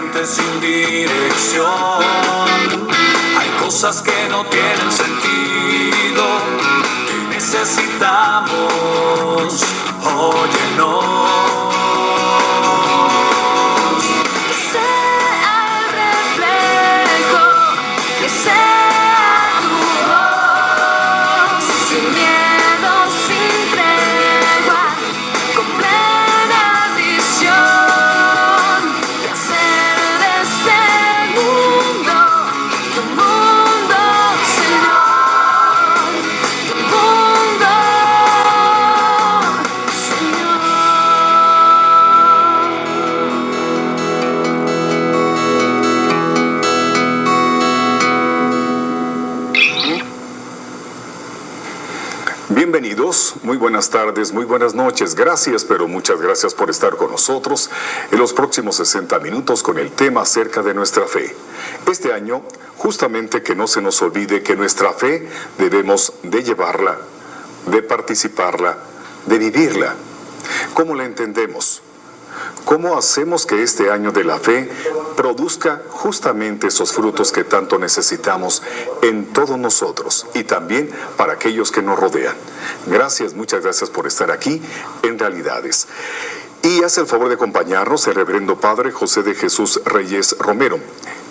mente sin dirección. Hay cosas que no tienen sentido, que necesitamos. Óyenos. Bienvenidos, muy buenas tardes, muy buenas noches. Gracias, pero muchas gracias por estar con nosotros en los próximos 60 minutos con el tema acerca de nuestra fe. Este año, justamente que no se nos olvide que nuestra fe debemos de llevarla, de participarla, de vivirla. ¿Cómo la entendemos? ¿Cómo hacemos que este año de la fe produzca justamente esos frutos que tanto necesitamos en todos nosotros y también para aquellos que nos rodean? Gracias, muchas gracias por estar aquí en Realidades. Y hace el favor de acompañarnos el reverendo padre José de Jesús Reyes Romero.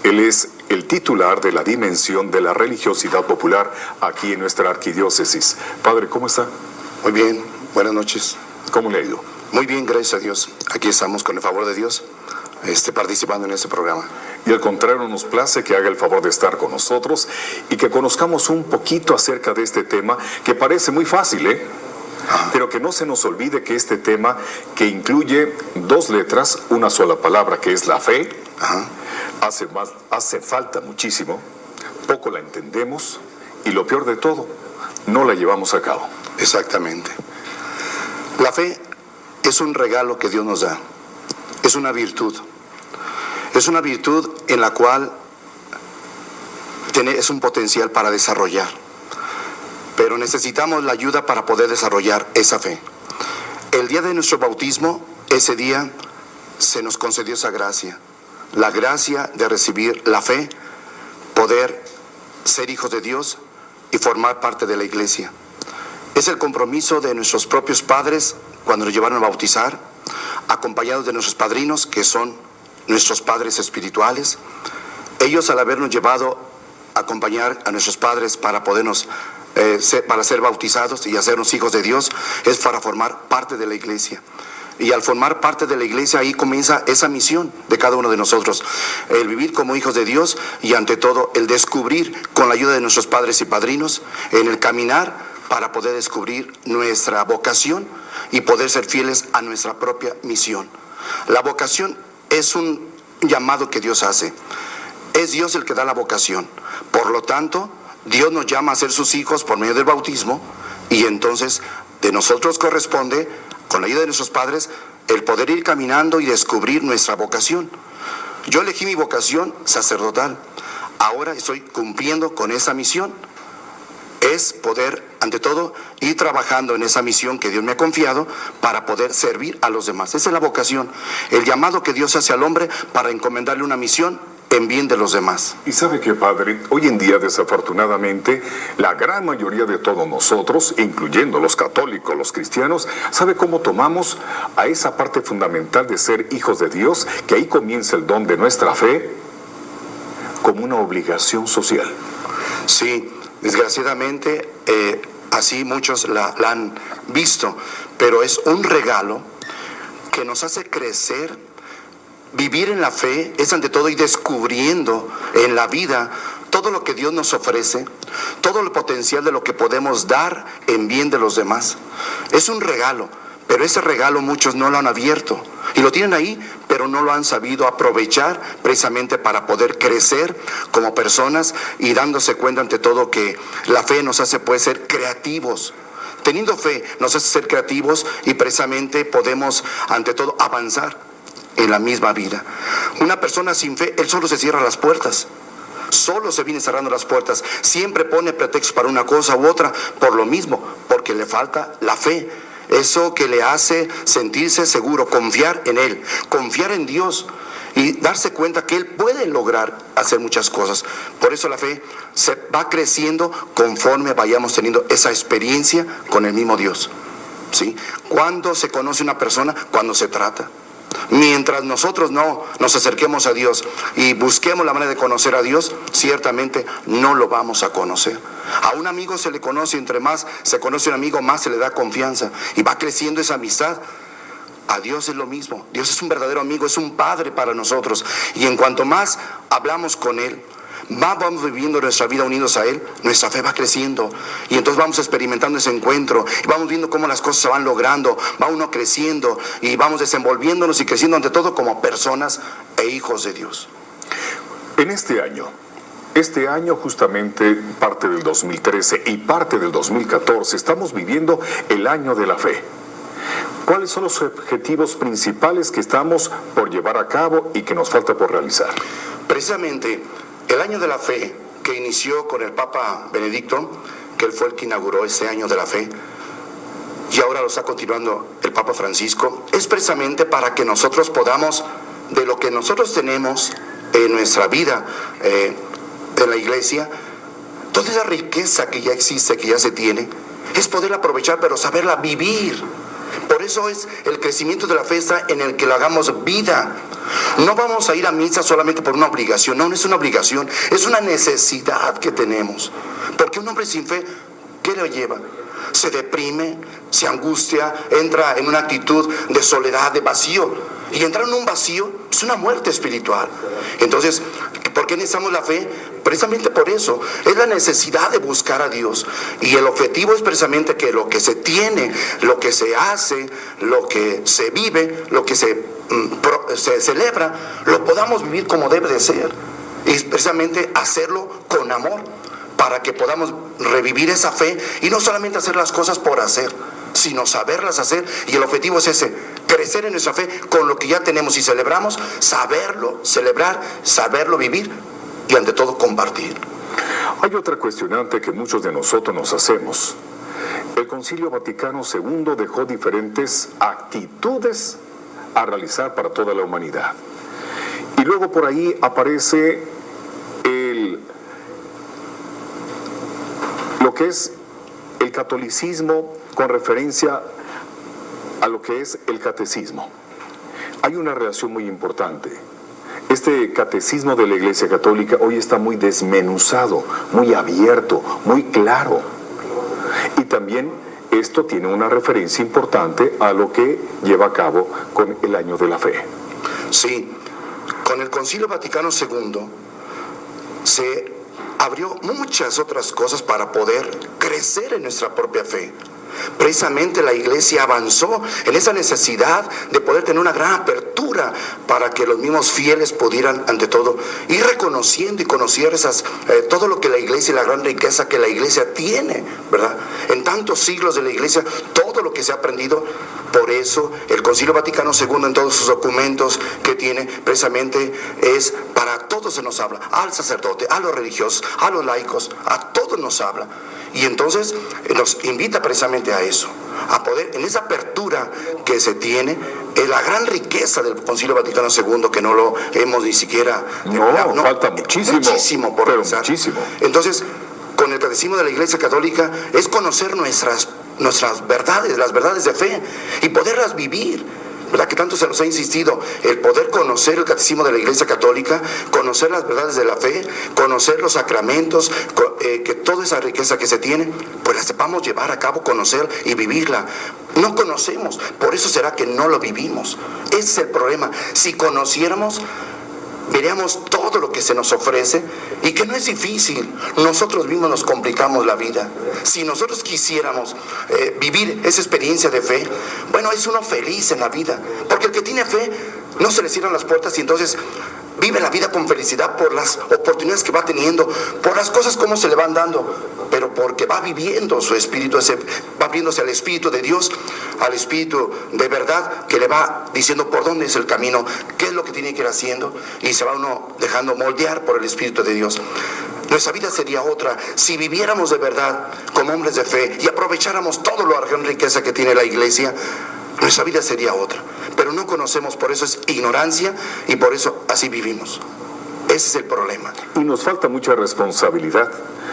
Él es el titular de la Dimensión de la Religiosidad Popular aquí en nuestra arquidiócesis. Padre, ¿cómo está? Muy bien, buenas noches. ¿Cómo le ha ido? Muy bien, gracias a Dios. Aquí estamos con el favor de Dios, participando en este programa. Y al contrario, nos place que haga el favor de estar con nosotros y que conozcamos un poquito acerca de este tema, que parece muy fácil, pero que no se nos olvide que este tema, que incluye dos letras, una sola palabra, que es la fe, hace falta muchísimo, poco la entendemos y lo peor de todo, no la llevamos a cabo. Exactamente. La fe es un regalo que Dios nos da, es una virtud en la cual es un potencial para desarrollar, pero necesitamos la ayuda para poder desarrollar esa fe. El día de nuestro bautismo, ese día se nos concedió esa gracia, la gracia de recibir la fe, poder ser hijos de Dios y formar parte de la iglesia. Es el compromiso de nuestros propios padres cuando nos llevaron a bautizar, acompañados de nuestros padrinos, que son nuestros padres espirituales. Ellos, al habernos llevado a acompañar a nuestros padres para podernos, para ser bautizados y hacernos hijos de Dios, es para formar parte de la iglesia. Y al formar parte de la iglesia, ahí comienza esa misión de cada uno de nosotros, el vivir como hijos de Dios y ante todo el descubrir con la ayuda de nuestros padres y padrinos, en el caminar para poder descubrir nuestra vocación y poder ser fieles a nuestra propia misión. La vocación es un llamado que Dios hace. Es Dios el que da la vocación. Por lo tanto, Dios nos llama a ser sus hijos por medio del bautismo y entonces de nosotros corresponde, con la ayuda de nuestros padres, el poder ir caminando y descubrir nuestra vocación. Yo elegí mi vocación sacerdotal. Ahora estoy cumpliendo con esa misión. Es poder, ante todo, ir trabajando en esa misión que Dios me ha confiado para poder servir a los demás. Esa es la vocación, el llamado que Dios hace al hombre para encomendarle una misión en bien de los demás. Y sabe que, padre, hoy en día, desafortunadamente, la gran mayoría de todos nosotros, incluyendo los católicos, los cristianos, ¿sabe cómo tomamos a esa parte fundamental de ser hijos de Dios, que ahí comienza el don de nuestra fe, como una obligación social? Sí. Desgraciadamente, así muchos la han visto, pero es un regalo que nos hace crecer. Vivir en la fe es ante todo ir descubriendo en la vida todo lo que Dios nos ofrece, todo el potencial de lo que podemos dar en bien de los demás. Es un regalo, pero ese regalo muchos no lo han abierto y lo tienen ahí, pero no lo han sabido aprovechar precisamente para poder crecer como personas y dándose cuenta ante todo que la fe nos hace ser creativos. Teniendo fe nos hace ser creativos y precisamente podemos ante todo avanzar en la misma vida. Una persona sin fe, él solo se cierra las puertas. Solo se viene cerrando las puertas. Siempre pone pretextos para una cosa u otra por lo mismo, porque le falta la fe. Eso que le hace sentirse seguro, confiar en Él, confiar en Dios. y darse cuenta que Él puede lograr hacer muchas cosas. Por eso la fe se va creciendo conforme vayamos teniendo esa experiencia con el mismo Dios, ¿sí? ¿Cuándo se conoce una persona? Cuando se trata. Mientras nosotros no nos acerquemos a Dios y busquemos la manera de conocer a Dios, ciertamente no lo vamos a conocer. A un amigo se le conoce, entre más se conoce un amigo, más se le da confianza y va creciendo esa amistad. A Dios es lo mismo. Dios es un verdadero amigo, es un padre para nosotros. Y en cuanto más hablamos con Él, más vamos viviendo nuestra vida unidos a Él, nuestra fe va creciendo. Y entonces vamos experimentando ese encuentro. Y vamos viendo cómo las cosas se van logrando. Va uno creciendo y vamos desenvolviéndonos y creciendo ante todo como personas e hijos de Dios. En este año justamente parte del 2013 y parte del 2014, estamos viviendo el año de la fe. ¿Cuáles son los objetivos principales que estamos por llevar a cabo y que nos falta por realizar? Precisamente el año de la fe que inició con el Papa Benedicto, que él fue el que inauguró este año de la fe, y ahora lo está continuando el Papa Francisco, es precisamente para que nosotros podamos, de lo que nosotros tenemos en nuestra vida, en la iglesia, toda esa riqueza que ya existe, que ya se tiene, es poderla aprovechar, pero saberla vivir. Por eso es el crecimiento de la fe está en el que lo hagamos vida. No vamos a ir a misa solamente por una obligación. No, no es una obligación, es una necesidad que tenemos. Porque un hombre sin fe, ¿qué le lleva? Se deprime, se angustia, entra en una actitud de soledad, de vacío. Y entrar en un vacío es una muerte espiritual. Entonces, ¿por qué necesitamos la fe? Precisamente por eso, es la necesidad de buscar a Dios. Y el objetivo es precisamente que lo que se tiene, lo que se hace, lo que se vive, lo que se celebra, lo podamos vivir como debe de ser. Y es precisamente hacerlo con amor, para que podamos revivir esa fe y no solamente hacer las cosas por hacer, sino saberlas hacer. Y el objetivo es ese, crecer en nuestra fe con lo que ya tenemos y celebramos, saberlo celebrar, saberlo vivir y ante todo compartir. Hay otra cuestionante que muchos de nosotros nos hacemos. El Concilio Vaticano II dejó diferentes actitudes a realizar para toda la humanidad. Y luego por ahí aparece lo que es el catolicismo con referencia a lo que es el catecismo. Hay una relación muy importante. Este catecismo de la Iglesia Católica hoy está muy desmenuzado, muy abierto, muy claro. Y también esto tiene una referencia importante a lo que lleva a cabo con el año de la fe. Sí, con el Concilio Vaticano II se abrió muchas otras cosas para poder crecer en nuestra propia fe. Precisamente la iglesia avanzó en esa necesidad de poder tener una gran apertura para que los mismos fieles pudieran, ante todo, ir reconociendo y conociendo todo lo que la iglesia y la gran riqueza que la iglesia tiene, ¿verdad? En tantos siglos de la iglesia, todo lo que se ha aprendido. Por eso el Concilio Vaticano II, en todos sus documentos que tiene, precisamente es para todos se nos habla, al sacerdote, a los religiosos, a los laicos, a todos nos habla. Y entonces nos invita precisamente a eso, a poder, en esa apertura que se tiene, la gran riqueza del Concilio Vaticano II, que no lo hemos ni siquiera... No, falta muchísimo. Muchísimo por pensar. Muchísimo. Entonces, con el Catecismo de la Iglesia Católica, es conocer nuestras verdades, las verdades de fe, y poderlas vivir. ¿Verdad? Que tanto se nos ha insistido el poder conocer el catecismo de la Iglesia Católica, conocer las verdades de la fe, conocer los sacramentos, que toda esa riqueza que se tiene, pues la sepamos llevar a cabo, conocer y vivirla. No conocemos, por eso será que no lo vivimos. Ese es el problema. Si conociéramos, veríamos todo lo que se nos ofrece y que no es difícil. Nosotros mismos nos complicamos la vida. Si nosotros quisiéramos vivir esa experiencia de fe, bueno, es uno feliz en la vida, porque el que tiene fe no se le cierran las puertas y entonces vive la vida con felicidad por las oportunidades que va teniendo, por las cosas como se le van dando, pero porque va viviendo su espíritu, va abriéndose al Espíritu de Dios, al Espíritu de verdad, que le va diciendo por dónde es el camino, qué es lo que tiene que ir haciendo, y se va uno dejando moldear por el Espíritu de Dios. Nuestra vida sería otra si viviéramos de verdad como hombres de fe y aprovecháramos toda la gran riqueza que tiene la iglesia. Nuestra vida sería otra. Pero pero no conocemos, por eso es ignorancia y por eso así vivimos. Ese es el problema. Y nos falta mucha responsabilidad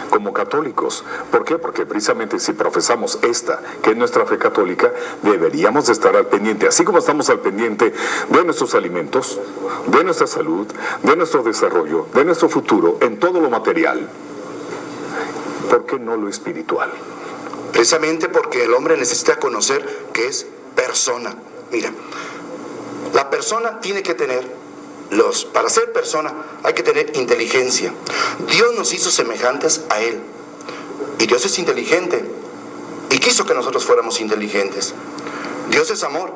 como católicos. ¿Por qué? Porque precisamente si profesamos esta, que es nuestra fe católica, deberíamos de estar al pendiente, así como estamos al pendiente de nuestros alimentos, de nuestra salud, de nuestro desarrollo, de nuestro futuro, en todo lo material. ¿Por qué no lo espiritual? Precisamente porque el hombre necesita conocer que es persona. Mira, la persona tiene que tener para ser persona hay que tener inteligencia. Dios nos hizo semejantes a Él. Y Dios es inteligente. Y quiso que nosotros fuéramos inteligentes. Dios es amor.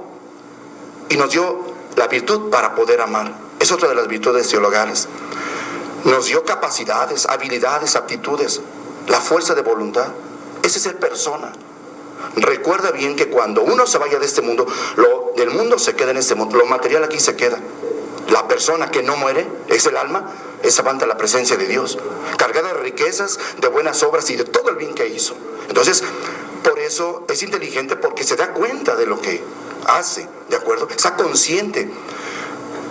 Y nos dio la virtud para poder amar. Es otra de las virtudes teologales. Nos dio capacidades, habilidades, aptitudes, la fuerza de voluntad. Ese es ser persona. Recuerda bien que cuando uno se vaya de este mundo, lo del mundo se queda en este mundo. Lo material aquí se queda. La persona que no muere, es el alma, esa va ante la presencia de Dios, cargada de riquezas, de buenas obras y de todo el bien que hizo. Entonces, por eso es inteligente, porque se da cuenta de lo que hace, ¿de acuerdo? Está consciente.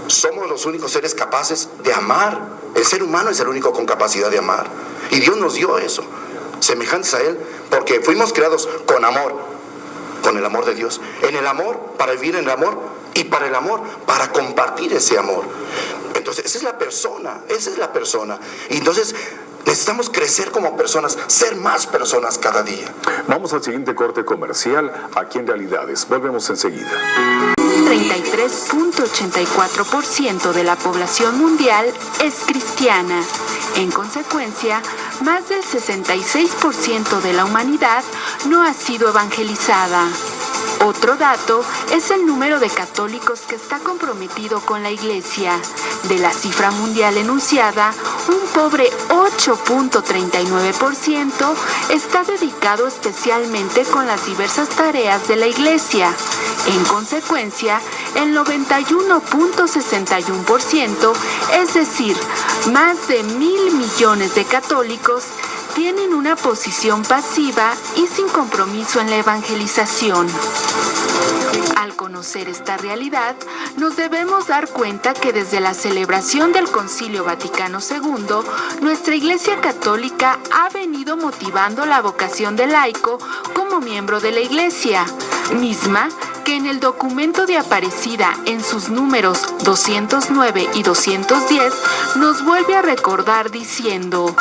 Somos los únicos seres capaces de amar. El ser humano es el único con capacidad de amar. Y Dios nos dio eso, semejantes a Él, porque fuimos creados con amor, con el amor de Dios. En el amor, para vivir en el amor, y para el amor, para compartir ese amor. Entonces, esa es la persona. Y entonces, necesitamos crecer como personas, ser más personas cada día. Vamos al siguiente corte comercial, aquí en Realidades. Volvemos enseguida. 33.84% de la población mundial es cristiana. En consecuencia, más del 66% de la humanidad no ha sido evangelizada. Otro dato es el número de católicos que está comprometido con la Iglesia. De la cifra mundial enunciada, un pobre 8.39% está dedicado especialmente con las diversas tareas de la Iglesia. En consecuencia, el 91.61%, es decir, más de 1.000 millones de católicos, tienen una posición pasiva y sin compromiso en la evangelización. Al conocer esta realidad, nos debemos dar cuenta que desde la celebración del Concilio Vaticano II, nuestra Iglesia Católica ha venido motivando la vocación del laico como miembro de la Iglesia, misma que en el documento de Aparecida, en sus números 209 y 210, nos vuelve a recordar diciendo: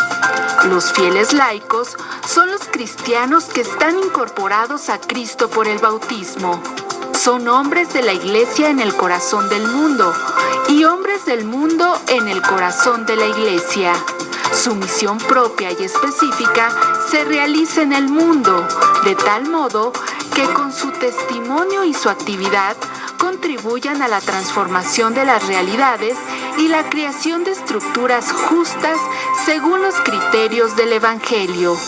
los fieles laicos son los cristianos que están incorporados a Cristo por el bautismo. Son hombres de la Iglesia en el corazón del mundo y hombres del mundo en el corazón de la Iglesia. Su misión propia y específica se realiza en el mundo, de tal modo que con su testimonio y su actividad contribuyan a la transformación de las realidades y la creación de estructuras justas según los criterios del Evangelio.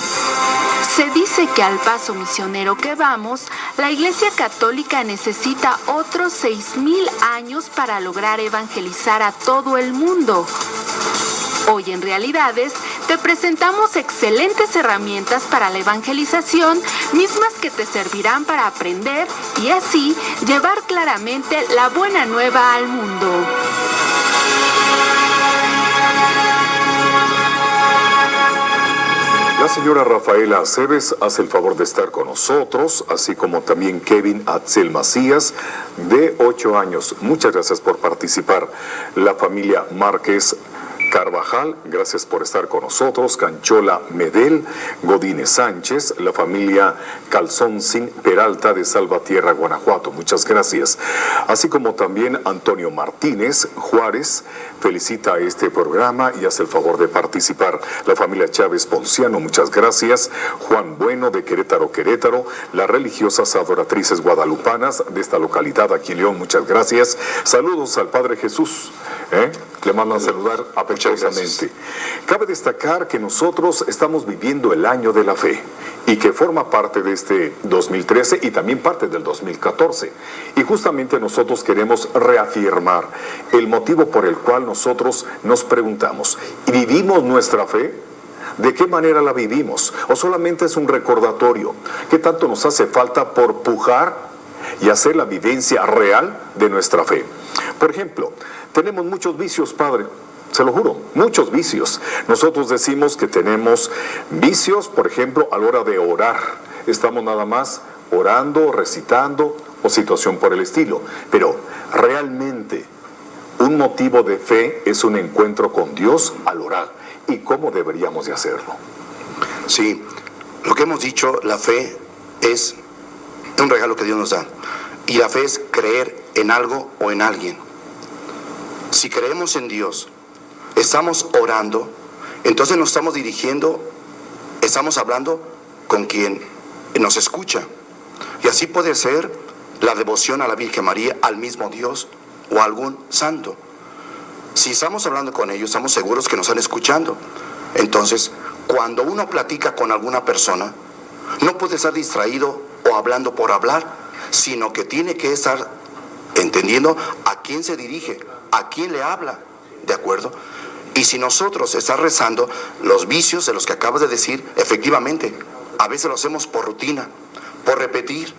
Se dice que al paso misionero que vamos, la Iglesia Católica necesita otros 6,000 años para lograr evangelizar a todo el mundo. Hoy en Realidades te presentamos excelentes herramientas para la evangelización, mismas que te servirán para aprender y así llevar claramente la buena nueva al mundo. La señora Rafaela Aceves hace el favor de estar con nosotros, así como también Kevin Atzel Macías, de 8 años. Muchas gracias por participar. La familia Márquez Carvajal, gracias por estar con nosotros. Canchola Medel, Godínez Sánchez, la familia Calzoncín Peralta de Salvatierra, Guanajuato, muchas gracias. Así como también Antonio Martínez Juárez felicita a este programa y hace el favor de participar. La familia Chávez Ponciano, muchas gracias. Juan Bueno de Querétaro, Querétaro, las religiosas adoratrices guadalupanas de esta localidad aquí en León, muchas gracias. Saludos al Padre Jesús, le mandan a saludar afectuosamente. Cabe destacar que nosotros estamos viviendo el año de la fe y que forma parte de este 2013 y también parte del 2014. Y justamente nosotros queremos reafirmar el motivo por el cual nosotros nos preguntamos, ¿vivimos nuestra fe? ¿De qué manera la vivimos? ¿O solamente es un recordatorio? ¿Qué tanto nos hace falta por pujar y hacer la vivencia real de nuestra fe. Por ejemplo, tenemos muchos vicios, Padre. Se lo juro, muchos vicios. Nosotros decimos que tenemos vicios, por ejemplo, a la hora de orar. Estamos nada más orando, recitando o situación por el estilo. Pero realmente un motivo de fe es un encuentro con Dios al orar. ¿Y cómo deberíamos de hacerlo? Sí, lo que hemos dicho, la fe es un regalo que Dios nos da. Y la fe es creer en algo o en alguien. Si creemos en Dios, estamos orando, entonces nos estamos dirigiendo, estamos hablando con quien nos escucha. Y así puede ser la devoción a la Virgen María, al mismo Dios o a algún santo. Si estamos hablando con ellos, estamos seguros que nos están escuchando. Entonces, cuando uno platica con alguna persona, no puede estar distraído o hablando por hablar, sino que tiene que estar entendiendo a quién se dirige, a quién le habla, ¿de acuerdo? Y si nosotros estamos rezando, los vicios de los que acabas de decir, efectivamente, a veces lo hacemos por rutina, por repetir,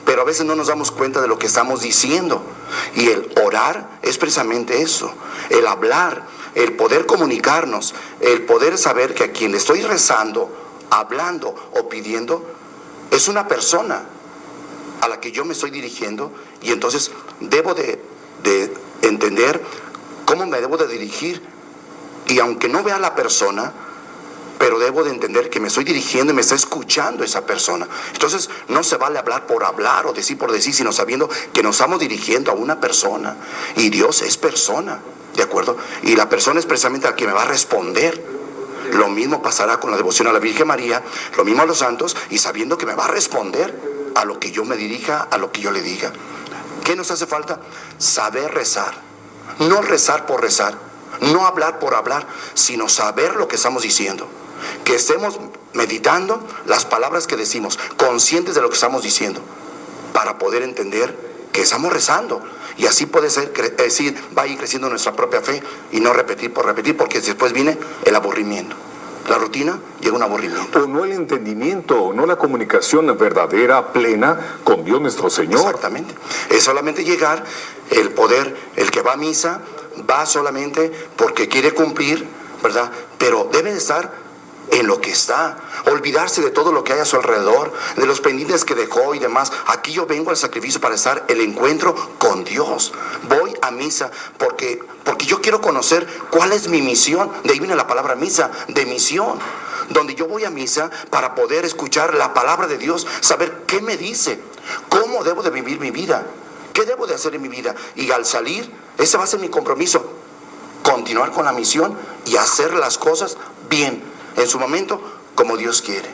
pero a veces no nos damos cuenta de lo que estamos diciendo. Y el orar es precisamente eso, el hablar, el poder comunicarnos, el poder saber que a quien le estoy rezando, hablando o pidiendo, es una persona a la que yo me estoy dirigiendo, y entonces debo de entender cómo me debo de dirigir. Y aunque no vea a la persona, pero debo de entender que me estoy dirigiendo y me está escuchando esa persona. Entonces no se vale hablar o decir por decir, sino sabiendo que nos estamos dirigiendo a una persona. Y Dios es persona, ¿de acuerdo? Y la persona es precisamente la que me va a responder. Lo mismo pasará con la devoción a la Virgen María, lo mismo a los santos, y sabiendo que me va a responder a lo que yo me dirija, a lo que yo le diga. ¿Qué nos hace falta? Saber rezar. No rezar por rezar, no hablar por hablar, sino saber lo que estamos diciendo. Que estemos meditando las palabras que decimos, conscientes de lo que estamos diciendo, para poder entender que estamos rezando. Y así puede ser, va a ir creciendo nuestra propia fe, y no repetir por repetir, porque después viene el aburrimiento. La rutina llega un aburrimiento. O no el entendimiento, o no la comunicación verdadera, plena con Dios nuestro Señor. Exactamente. Es solamente llegar, el poder, el que va a misa, va solamente porque quiere cumplir, ¿verdad? Pero debe de estar en lo que está, olvidarse de todo lo que hay a su alrededor, de los pendientes que dejó y demás. Aquí yo vengo al sacrificio para estar el encuentro con Dios. Voy a misa porque yo quiero conocer cuál es mi misión. De ahí viene la palabra misa, de misión, donde yo voy a misa para poder escuchar la palabra de Dios, saber qué me dice, cómo debo de vivir mi vida, qué debo de hacer en mi vida. Y al salir, ese va a ser mi compromiso, continuar con la misión y hacer las cosas bien, en su momento, como Dios quiere.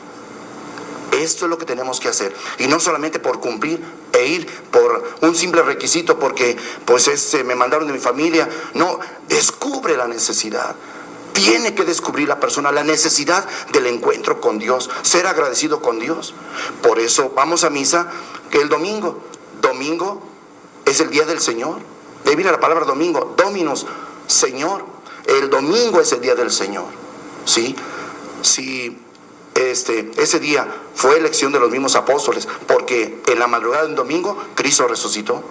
Esto es lo que tenemos que hacer, y no solamente por cumplir e ir por un simple requisito, porque pues me mandaron de mi familia. No, descubre la necesidad. Tiene que descubrir la persona la necesidad del encuentro con Dios, ser agradecido con Dios. Por eso vamos a misa, que el domingo es el día del Señor. De ahí viene la palabra domingo, Dominus, Señor. El domingo es el día del Señor, ¿sí? Si ese día fue elección de los mismos apóstoles, porque en la madrugada del domingo Cristo resucitó,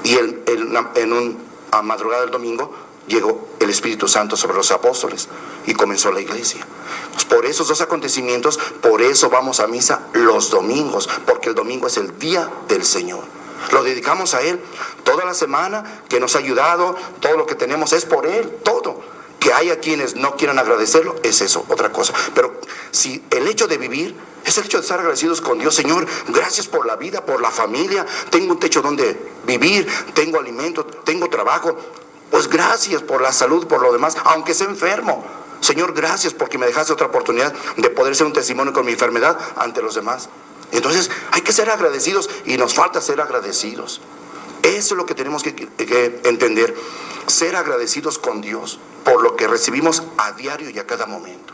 y a madrugada del domingo llegó el Espíritu Santo sobre los apóstoles y comenzó la iglesia. Pues por esos dos acontecimientos, por eso vamos a misa los domingos, porque el domingo es el día del Señor. Lo dedicamos a Él toda la semana, que nos ha ayudado. Todo lo que tenemos es por Él, todo. Que haya quienes no quieran agradecerlo, es eso, otra cosa. Pero si el hecho de vivir es el hecho de estar agradecidos con Dios. Señor, gracias por la vida, por la familia. Tengo un techo donde vivir, tengo alimento, tengo trabajo. Pues gracias por la salud, por lo demás, aunque esté enfermo. Señor, gracias porque me dejaste otra oportunidad de poder ser un testimonio con mi enfermedad ante los demás. Entonces hay que ser agradecidos, y nos falta ser agradecidos. Eso es lo que tenemos que entender. Ser agradecidos con Dios por lo que recibimos a diario y a cada momento.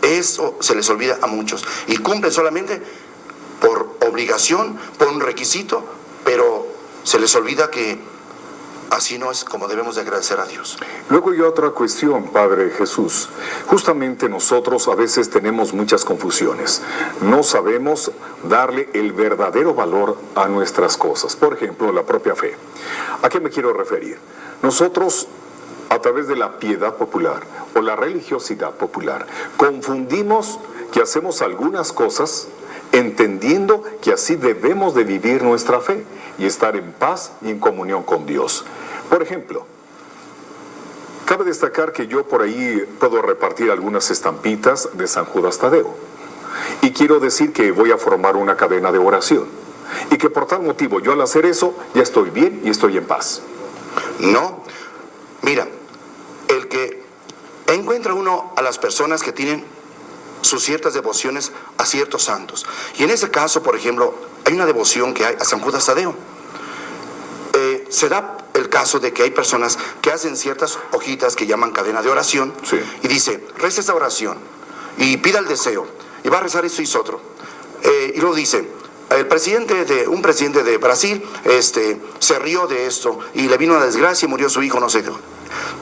Eso se les olvida a muchos, y cumplen solamente por obligación, por un requisito, pero se les olvida que así no es como debemos de agradecer a Dios. Luego hay otra cuestión, Padre Jesús. Justamente nosotros a veces tenemos muchas confusiones. No sabemos darle el verdadero valor a nuestras cosas. Por ejemplo, la propia fe. ¿A qué me quiero referir? Nosotros, a través de la piedad popular o la religiosidad popular, confundimos que hacemos algunas cosas entendiendo que así debemos de vivir nuestra fe y estar en paz y en comunión con Dios. Por ejemplo, cabe destacar que yo por ahí puedo repartir algunas estampitas de San Judas Tadeo y quiero decir que voy a formar una cadena de oración y que por tal motivo yo al hacer eso ya estoy bien y estoy en paz. No, mira, el que encuentra uno a las personas que tienen sus ciertas devociones a ciertos santos. Y en ese caso, por ejemplo, hay una devoción que hay a San Judas Tadeo. Se da el caso de que hay personas que hacen ciertas hojitas que llaman cadena de oración, sí, y dice, reza esta oración y pida el deseo y va a rezar esto y eso otro. Y luego dice, un presidente de Brasil se rió de esto y le vino una desgracia y murió su hijo, no sé qué.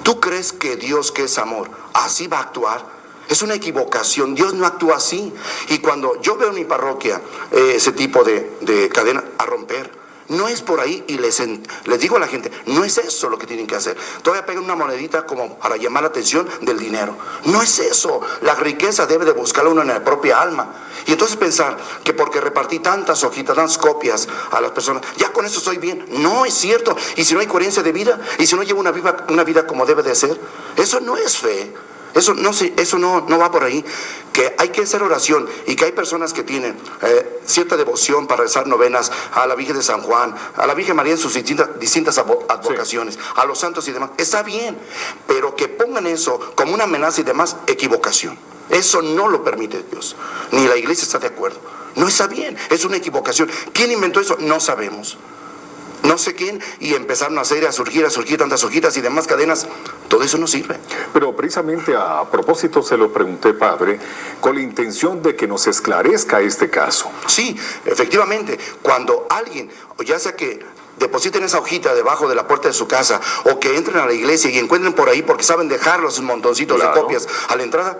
¿Tú crees que Dios, que es amor, así va a actuar? Es una equivocación, Dios no actúa así. Y cuando yo veo en mi parroquia ese tipo de cadena a romper, no es por ahí, y les digo a la gente, no es eso lo que tienen que hacer. Todavía pegan una monedita como para llamar la atención del dinero. No es eso. La riqueza debe de buscarla uno en la propia alma. Y entonces pensar que porque repartí tantas hojitas, tantas copias a las personas, ya con eso estoy bien. No es cierto. Y si no hay coherencia de vida, y si no llevo una vida como debe de ser, eso no es fe. Eso no va por ahí. Que hay que hacer oración y que hay personas que tienen cierta devoción para rezar novenas a la Virgen de San Juan, a la Virgen María en sus distintas advocaciones, sí, a los santos y demás. Está bien, pero que pongan eso como una amenaza y demás, equivocación. Eso no lo permite Dios, ni la iglesia está de acuerdo. No está bien, es una equivocación. ¿Quién inventó eso? No sabemos. No sé quién, y empezaron a surgir tantas hojitas y demás cadenas. Todo eso no sirve. Pero precisamente a propósito se lo pregunté, Padre, con la intención de que nos esclarezca este caso. Sí, efectivamente, cuando alguien, o ya sea que depositen esa hojita debajo de la puerta de su casa, o que entren a la iglesia y encuentren por ahí, porque saben dejarlos un montoncito de copias a la entrada,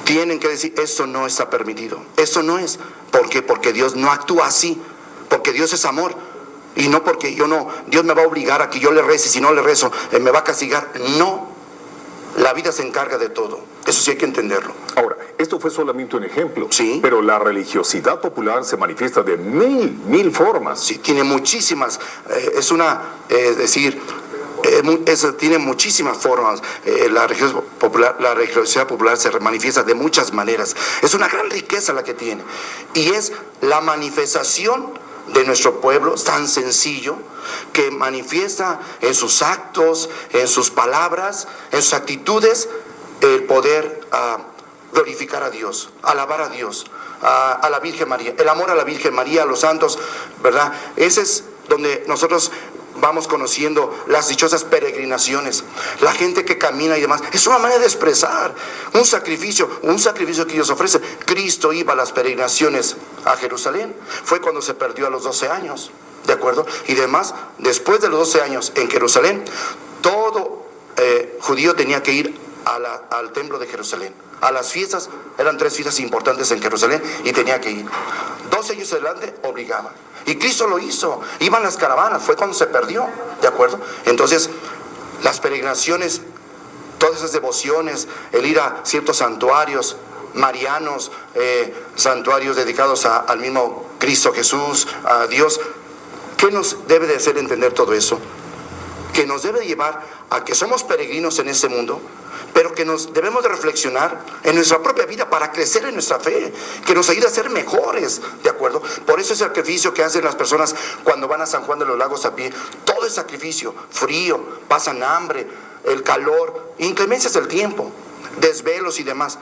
tienen que decir, esto no está permitido. Esto no es. ¿Por qué? Porque Dios no actúa así. Porque Dios es amor. Y no porque Dios me va a obligar a que yo le rece, y si no le rezo, me va a castigar. No. La vida se encarga de todo. Eso sí hay que entenderlo. Ahora, esto fue solamente un ejemplo. Sí. Pero la religiosidad popular se manifiesta de mil formas. Sí, tiene muchísimas. Tiene muchísimas formas. La religiosidad popular se manifiesta de muchas maneras. Es una gran riqueza la que tiene. Y es la manifestación de nuestro pueblo tan sencillo, que manifiesta en sus actos, en sus palabras, en sus actitudes, el poder glorificar a Dios, alabar a Dios, a la Virgen María, el amor a la Virgen María, a los santos, ¿verdad? Ese es donde nosotros vamos conociendo las dichosas peregrinaciones, la gente que camina y demás. Es una manera de expresar un sacrificio que Dios ofrece. Cristo iba a las peregrinaciones a Jerusalén, fue cuando se perdió a los 12 años, ¿de acuerdo? Y demás, después de los 12 años en Jerusalén, todo judío tenía que ir al templo de Jerusalén. A las fiestas, eran 3 fiestas importantes en Jerusalén, y tenía que ir. 12 años adelante obligaba. Y Cristo lo hizo. Iban las caravanas, fue cuando se perdió, ¿de acuerdo? Entonces, las peregrinaciones, todas esas devociones, el ir a ciertos santuarios marianos, santuarios dedicados al mismo Cristo Jesús, a Dios. ¿Qué nos debe de hacer entender todo eso? Que nos debe llevar a que somos peregrinos en este mundo, pero que nos debemos de reflexionar en nuestra propia vida para crecer en nuestra fe, que nos ayude a ser mejores, ¿de acuerdo? Por eso el sacrificio que hacen las personas cuando van a San Juan de los Lagos a pie, todo es sacrificio, frío, pasan hambre, el calor, inclemencias del tiempo, desvelos y demás.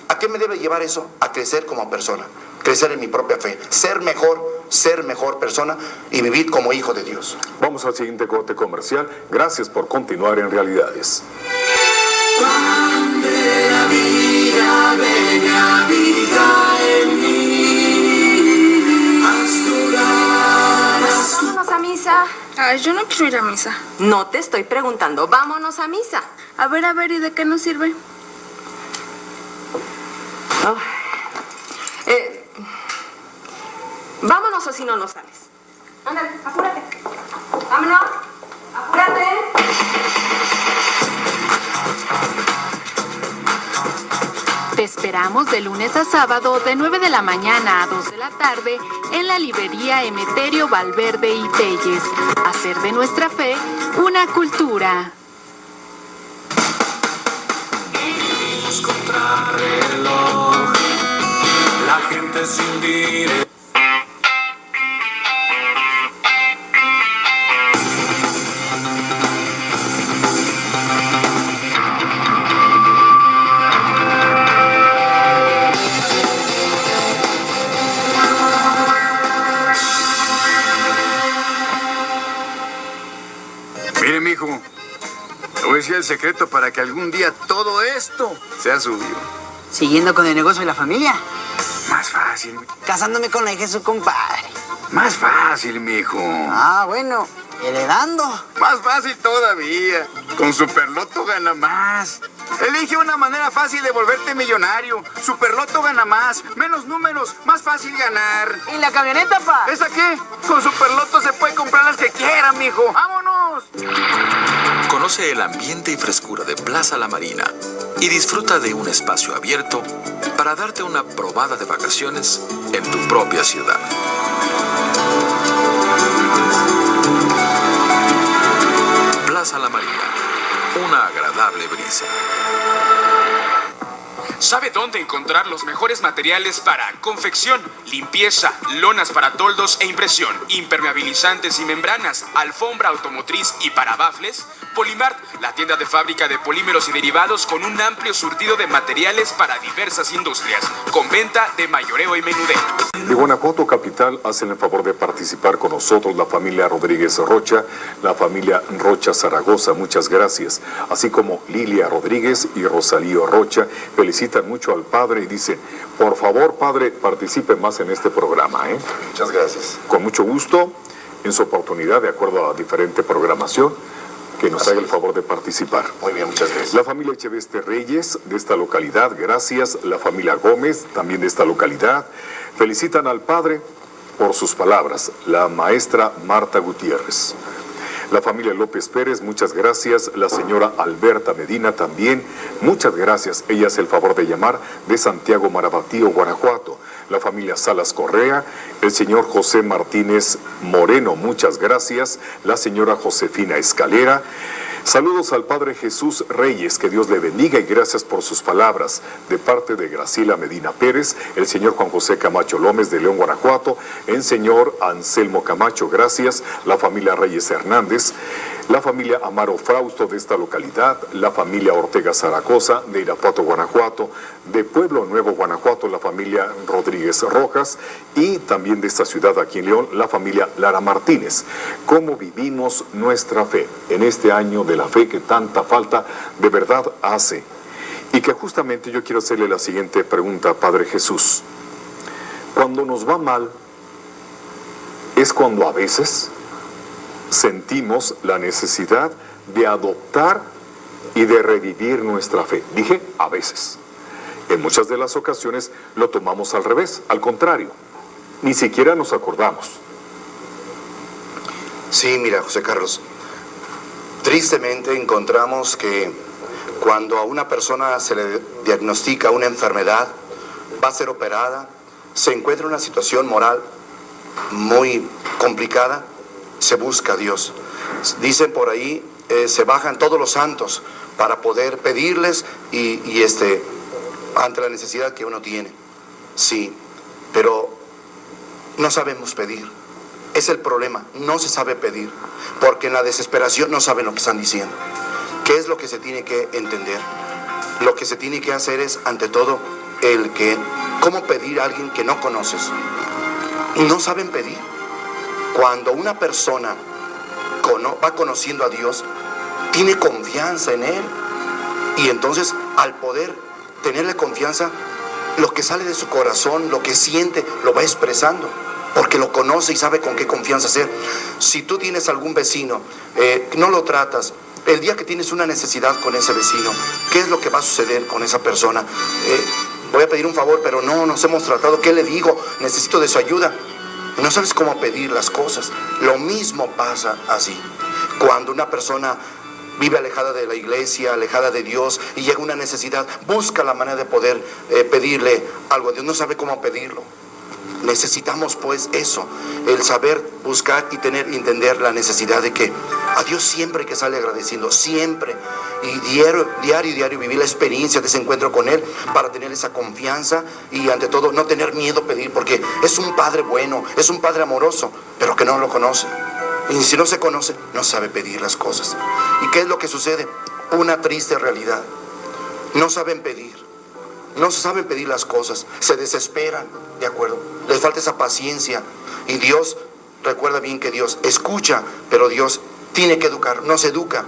¿A qué me debe llevar eso? A crecer como persona, crecer en mi propia fe, ser mejor persona y vivir como hijo de Dios. Vamos al siguiente corte comercial. Gracias por continuar en Realidades. Pan de la vida, ven a habitar en mí. Haz tu Vámonos a misa. misa. Ay, yo no quiero ir a misa. No te estoy preguntando. Vámonos a misa. A ver, ¿y de qué nos sirve? Oh. Vámonos o si no, no sales. Ándale, apúrate. Vámonos. Apúrate. Te esperamos de lunes a sábado de 9 de la mañana a 2 de la tarde en la librería Emeterio Valverde y Telles. Hacer de nuestra fe una cultura. Contrarreloj, la gente sin dirección. Mire, mijo, le voy a decir el secreto para que algún día todo esto sea suyo. Siguiendo con el negocio de la familia. Más fácil, Casándome con la hija de su compadre. más fácil, mijo. Ah, bueno. Heredando. Más fácil todavía. Con Superloto gana más. Elige una manera fácil de volverte millonario. Superloto gana más. Menos números, más fácil ganar. ¿Y la camioneta, pa? ¿Esa qué? Con Superloto se puede comprar las que quieran, mijo. ¡Vámonos! Conoce el ambiente y frescura de Plaza La Marina y disfruta de un espacio abierto para darte una probada de vacaciones en tu propia ciudad. Plaza La Marina, una agradable brisa. ¿Sabe dónde encontrar los mejores materiales para confección, limpieza, lonas para toldos e impresión, impermeabilizantes y membranas, alfombra automotriz y para bafles? Polimart, la tienda de fábrica de polímeros y derivados con un amplio surtido de materiales para diversas industrias, con venta de mayoreo y menudeo. De Guanajuato capital hacen el favor de participar con nosotros la familia Rodríguez Rocha, la familia Rocha Zaragoza, muchas gracias, así como Lilia Rodríguez y Rosalío Rocha, felicitan mucho al padre y dicen, por favor padre, participe más en este programa, ¿eh? Muchas gracias. Con mucho gusto, en su oportunidad, de acuerdo a diferente programación, que nos haga el favor de participar. Muy bien, muchas gracias. La familia Echeveste Reyes de esta localidad, gracias. La familia Gómez, también de esta localidad, felicitan al padre por sus palabras. La maestra Marta Gutiérrez. La familia López Pérez, muchas gracias. La señora Alberta Medina también, muchas gracias. Ella hace el favor de llamar de Santiago Marabatío, Guanajuato. La familia Salas Correa, el señor José Martínez Moreno, muchas gracias. La señora Josefina Escalera. Saludos al Padre Jesús Reyes, que Dios le bendiga y gracias por sus palabras. De parte de Graciela Medina Pérez, el señor Juan José Camacho Lómez de León, Guanajuato, el señor Anselmo Camacho, gracias. La familia Reyes Hernández, la familia Amaro Frausto de esta localidad, la familia Ortega Zaragoza de Irapuato, Guanajuato, de Pueblo Nuevo, Guanajuato, la familia Rodríguez Rojas y también de esta ciudad aquí en León, la familia Lara Martínez. ¿Cómo vivimos nuestra fe en este año de la fe que tanta falta de verdad hace? Y que justamente yo quiero hacerle la siguiente pregunta, Padre Jesús. Cuando nos va mal, es cuando a veces sentimos la necesidad de adoptar y de revivir nuestra fe. Dije a veces. En muchas de las ocasiones lo tomamos al revés, al contrario. Ni siquiera nos acordamos. Sí, mira, José Carlos, tristemente encontramos que cuando a una persona se le diagnostica una enfermedad, va a ser operada, se encuentra en una situación moral muy complicada, se busca a Dios. Dicen por ahí, se bajan todos los santos para poder pedirles y ante la necesidad que uno tiene. Sí, pero no sabemos pedir. Es el problema, no se sabe pedir, porque en la desesperación no saben lo que están diciendo. ¿Qué es lo que se tiene que entender? Lo que se tiene que hacer es, ante todo, ¿cómo pedir a alguien que no conoces? No saben pedir. Cuando una persona va conociendo a Dios, tiene confianza en Él, y entonces al poder tenerle confianza, lo que sale de su corazón, lo que siente, lo va expresando. porque lo conoce y sabe con qué confianza hacer. Si tú tienes algún vecino, no lo tratas, el día que tienes una necesidad con ese vecino, ¿qué es lo que va a suceder con esa persona? Voy a pedir un favor, pero no nos hemos tratado. ¿Qué le digo? Necesito de su ayuda. No sabes cómo pedir las cosas. Lo mismo pasa así. Cuando una persona vive alejada de la iglesia, alejada de Dios, y llega una necesidad, busca la manera de poder pedirle algo a Dios. No sabe cómo pedirlo. Necesitamos pues eso, el saber buscar y entender la necesidad de que a Dios siempre hay que sale agradeciendo, siempre, y diario vivir la experiencia de ese encuentro con Él para tener esa confianza y ante todo no tener miedo a pedir, porque es un Padre bueno, es un Padre amoroso, pero que no lo conoce. Y si no se conoce, no sabe pedir las cosas. ¿Y qué es lo que sucede? Una triste realidad. No saben pedir. No saben pedir las cosas. Se desesperan, ¿de acuerdo? Les falta esa paciencia. Y Dios, recuerda bien que Dios escucha, pero Dios tiene que educar. No se educa.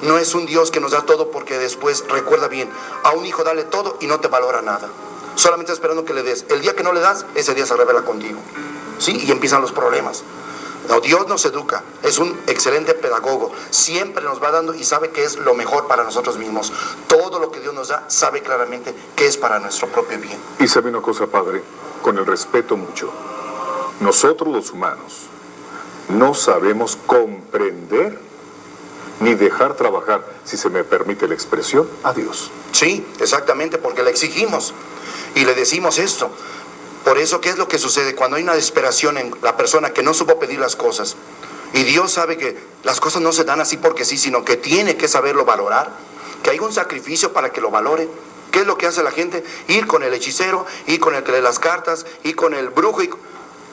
No es un Dios que nos da todo porque después, recuerda bien, a un hijo dale todo y no te valora nada. Solamente esperando que le des. El día que no le das, ese día se revela contigo. ¿Sí? Y empiezan los problemas. No, Dios nos educa, es un excelente pedagogo, siempre nos va dando y sabe que es lo mejor para nosotros mismos. Todo lo que Dios nos da, sabe claramente que es para nuestro propio bien. Y sabe una cosa, Padre, con el respeto mucho, nosotros los humanos no sabemos comprender ni dejar trabajar, si se me permite la expresión, a Dios. Sí, exactamente, porque le exigimos y le decimos esto. Por eso, ¿qué es lo que sucede? Cuando hay una desesperación en la persona que no supo pedir las cosas, y Dios sabe que las cosas no se dan así porque sí, sino que tiene que saberlo valorar, que hay un sacrificio para que lo valore. ¿Qué es lo que hace la gente? Ir con el hechicero, ir con el que lee las cartas, ir con el brujo.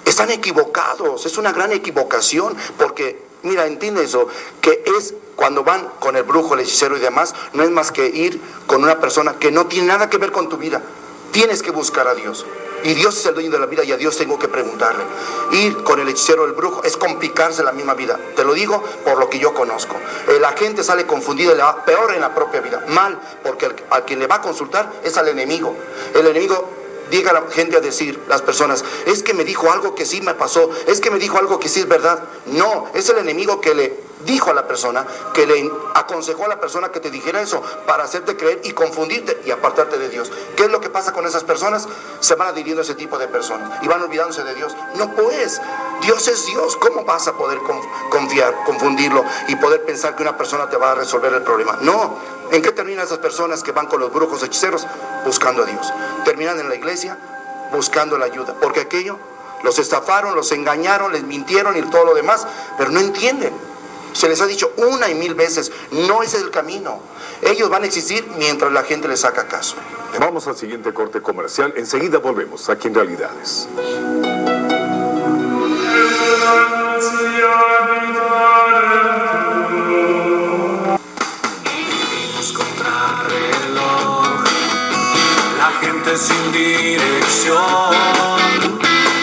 Están equivocados, es una gran equivocación, porque, mira, entiende eso, que es cuando van con el brujo, el hechicero y demás, no es más que ir con una persona que no tiene nada que ver con tu vida. Tienes que buscar a Dios. Y Dios es el dueño de la vida y a Dios tengo que preguntarle. Ir con el hechicero o el brujo es complicarse la misma vida. Te lo digo por lo que yo conozco. La gente sale confundida y le va peor en la propia vida. Mal, porque a quien le va a consultar es al enemigo. El enemigo llega a la gente a decir, las personas, es que me dijo algo que sí me pasó, es que me dijo algo que sí es verdad. No, es el enemigo que le dijo a la persona, que le aconsejó a la persona que te dijera eso, para hacerte creer y confundirte y apartarte de Dios. ¿Qué es lo que pasa con esas personas? Se van adhiriendo a ese tipo de personas y van olvidándose de Dios. No pues, Dios es Dios. ¿Cómo vas a poder confiar, confundirlo y poder pensar que una persona te va a resolver el problema? No. ¿En qué terminan esas personas que van con los brujos hechiceros? Buscando a Dios. Terminan en la iglesia buscando la ayuda, porque aquello los estafaron, los engañaron, les mintieron y todo lo demás, pero no entienden. Se les ha dicho 1 y 1000 veces, no es el camino. Ellos van a existir mientras la gente les haga caso. Vamos al siguiente corte comercial. Enseguida volvemos aquí en Realidades. La gente sin dirección.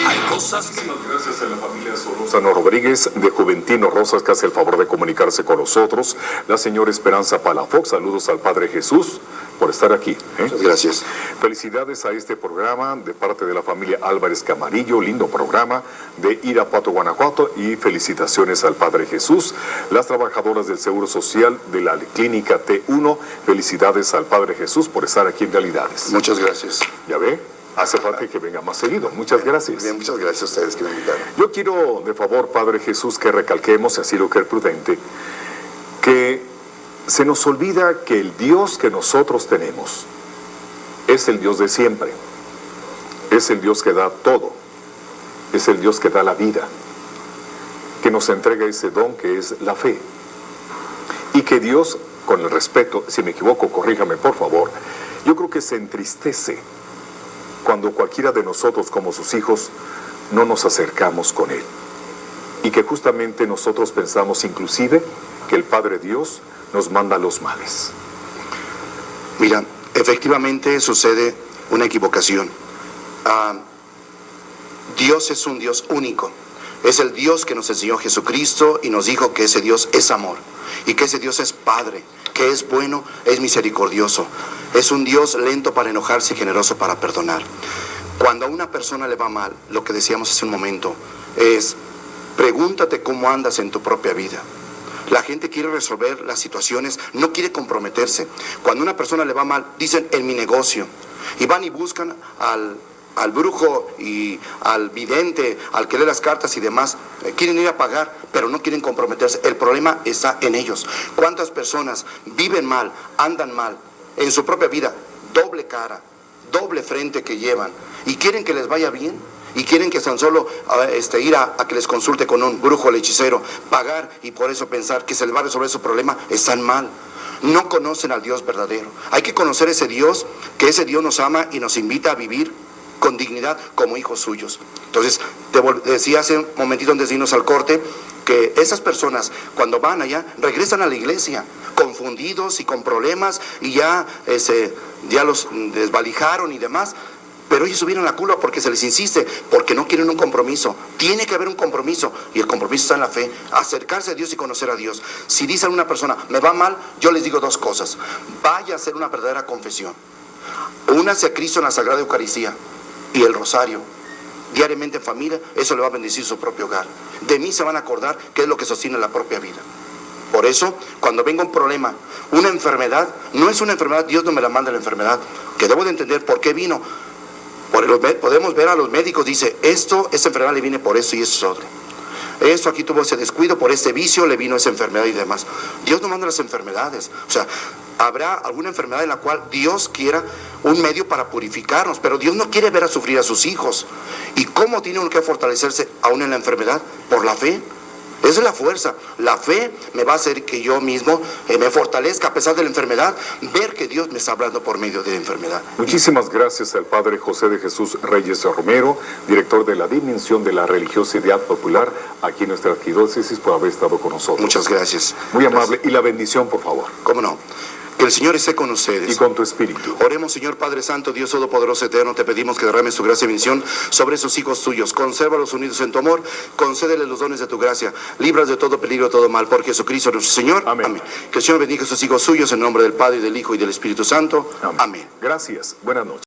Hay cosas que... Muchísimas gracias a la familia Solórzano Rodríguez de Juventino Rosas, que hace el favor de comunicarse con nosotros. La señora Esperanza Palafox, saludos al Padre Jesús por estar aquí. Muchas gracias. Felicidades a este programa de parte de la familia Álvarez Camarillo, lindo programa de Irapuato, Guanajuato, y felicitaciones al Padre Jesús. Las trabajadoras del Seguro Social de la Clínica T1, felicidades al Padre Jesús por estar aquí en Realidades. Muchas gracias. ¿Ya ve? Hace falta que venga más seguido. Muchas gracias. Bien, muchas gracias a ustedes que me invitaron. Yo quiero, de favor, Padre Jesús, que recalquemos, y así lo que es prudente, que se nos olvida que el Dios que nosotros tenemos es el Dios de siempre. Es el Dios que da todo. Es el Dios que da la vida. Que nos entrega ese don que es la fe. Y que Dios, con el respeto, si me equivoco, corríjame por favor, yo creo que se entristece cuando cualquiera de nosotros como sus hijos no nos acercamos con Él. Y que justamente nosotros pensamos inclusive que el Padre Dios nos manda los males. Mira, efectivamente sucede una equivocación. Dios es un Dios único. Es el Dios que nos enseñó Jesucristo y nos dijo que ese Dios es amor. Y que ese Dios es Padre, que es bueno, es misericordioso. Es un Dios lento para enojarse y generoso para perdonar. Cuando a una persona le va mal, lo que decíamos hace un momento es, pregúntate cómo andas en tu propia vida. La gente quiere resolver las situaciones, no quiere comprometerse. Cuando a una persona le va mal, dicen en mi negocio. Y van y buscan al brujo y al vidente, al que lee las cartas y demás. Quieren ir a pagar, pero no quieren comprometerse. El problema está en ellos. ¿Cuántas personas viven mal, andan mal en su propia vida? Doble cara, doble frente que llevan. Y quieren que les vaya bien. Y quieren que tan solo ir a que les consulte con un brujo o hechicero, pagar y por eso pensar que se les va a resolver su problema. Están mal. No conocen al Dios verdadero. Hay que conocer ese Dios, que ese Dios nos ama y nos invita a vivir con dignidad como hijos suyos. Entonces, te decía hace un momentito antes de irnos al corte, que esas personas cuando van allá, regresan a la iglesia confundidos y con problemas y ya los desvalijaron y demás. Pero ellos subieron la culpa porque se les insiste, porque no quieren un compromiso. Tiene que haber un compromiso, y el compromiso está en la fe. Acercarse a Dios y conocer a Dios. Si dice a una persona, me va mal, yo les digo dos cosas. Vaya a hacer una verdadera confesión. Únase a Cristo en la Sagrada Eucaristía y el rosario. Diariamente en familia, eso le va a bendecir su propio hogar. De mí se van a acordar que es lo que sostiene la propia vida. Por eso, cuando venga un problema, una enfermedad, no es una enfermedad, Dios no me la manda la enfermedad, que debo de entender por qué vino. Podemos ver a los médicos, dice, esta enfermedad le viene por esto y eso es otro. Esto aquí tuvo ese descuido, por este vicio le vino esa enfermedad y demás. Dios no manda las enfermedades. O sea, habrá alguna enfermedad en la cual Dios quiera un medio para purificarnos, pero Dios no quiere ver a sufrir a sus hijos. ¿Y cómo tiene uno que fortalecerse aún en la enfermedad? Por la fe. Esa es la fuerza. La fe me va a hacer que yo mismo me fortalezca a pesar de la enfermedad, ver que Dios me está hablando por medio de la enfermedad. Muchísimas gracias al Padre José de Jesús Reyes Romero, director de la Dimensión de la Religiosidad Popular aquí en nuestra arquidiócesis, por haber estado con nosotros. Muchas gracias. Muy amable. Y la bendición, por favor. ¿Cómo no? Que el Señor esté con ustedes. Y con tu espíritu. Oremos, Señor Padre Santo, Dios Todopoderoso Eterno, te pedimos que derrames tu gracia y bendición sobre esos hijos tuyos. Consérvalos unidos en tu amor, concédeles los dones de tu gracia, libras de todo peligro, de todo mal, por Jesucristo nuestro Señor. Amén. Amén. Que el Señor bendiga a sus hijos suyos en nombre del Padre, del Hijo y del Espíritu Santo. Amén. Gracias. Buenas noches.